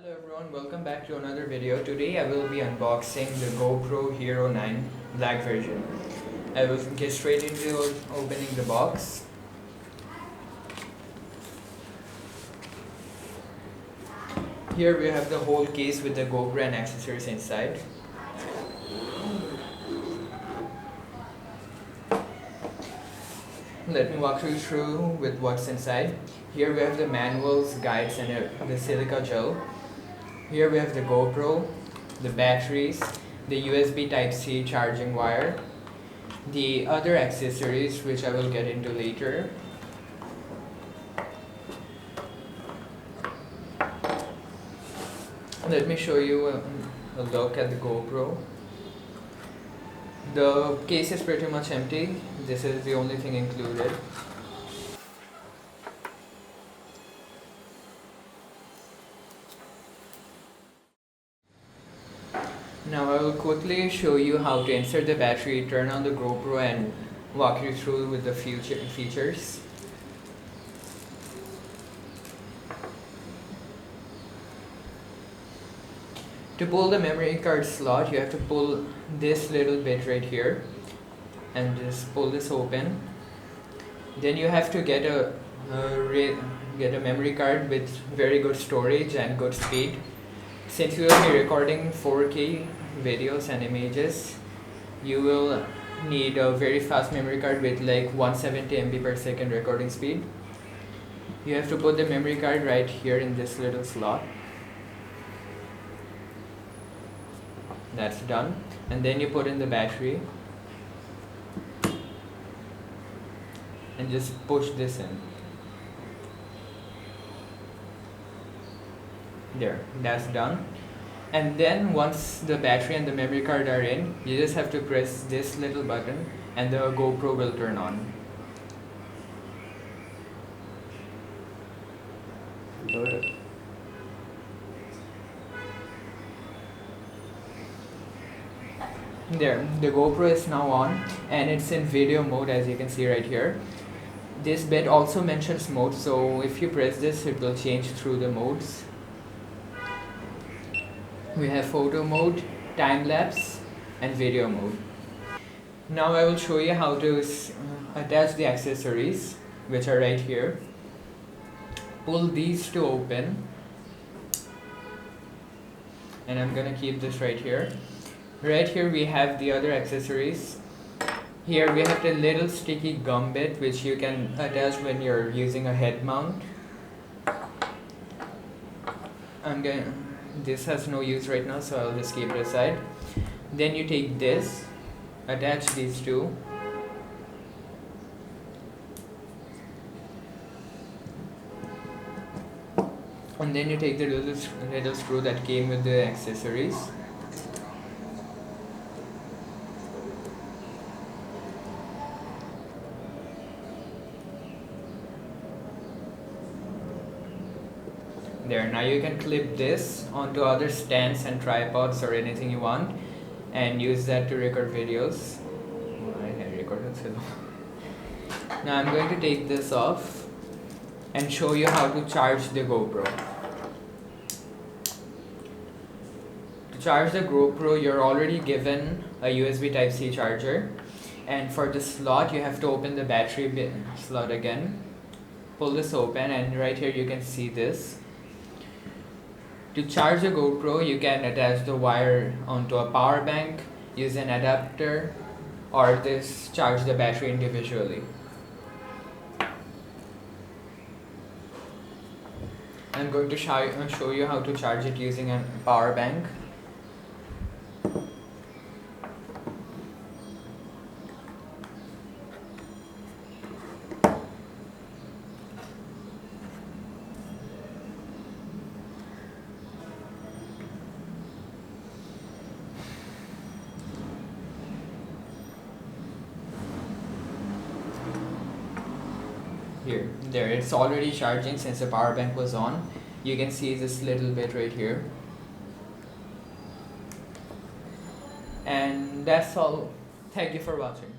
Hello everyone, welcome back to another video. Today I will be unboxing the GoPro Hero 9 black version. I will get straight into opening the box. Here we have the whole case with the GoPro and accessories inside. Let me walk you through with what's inside. Here we have the manuals, guides and the silica gel. Here we have the GoPro, the batteries, the USB Type-C charging wire, the other accessories which I will get into later. Let me show you a look at the GoPro. The case is pretty much empty. This is the only thing included. Now I will quickly show you how to insert the battery, turn on the GoPro and walk you through with the features. To pull the memory card slot, you have to pull this little bit right here and just pull this open. Then you have to get a memory card with very good storage and good speed. Since you will be recording 4K videos and images, you will need a very fast memory card with like 170 MB per second recording speed. You have to put the memory card right here in this little slot. That's done. And then you put in the battery and just push this in. There, that's done. And then once the battery and the memory card are in, you just have to press this little button and the GoPro will turn on. There, the GoPro is now on and it's in video mode, as you can see right here. This bit also mentions mode, so if you press this it will change through the modes. We have photo mode, time lapse and video mode. Now I will show you how to attach the accessories, which are right here. Pull these to open and I'm gonna keep this right here. Right here we have the other accessories. Here we have the little sticky gum bit which you can attach when you're using a head mount. This has no use right now, so I'll just keep it aside. Then you take this, attach these two. And then you take the little screw that came with the accessories. There, now you can clip this onto other stands and tripods or anything you want and use that to record videos. Now I'm going to take this off and show you how to charge the GoPro. To charge the GoPro, you're already given a USB Type-C charger, and for the slot you have to open the battery slot again. Pull this open and right here you can see this. To charge the GoPro, you can attach the wire onto a power bank, use an adapter, or this charge the battery individually. I'm going to show you how to charge it using a power bank. There, it's already charging since the power bank was on. You can see this little bit right here. And that's all. Thank you for watching.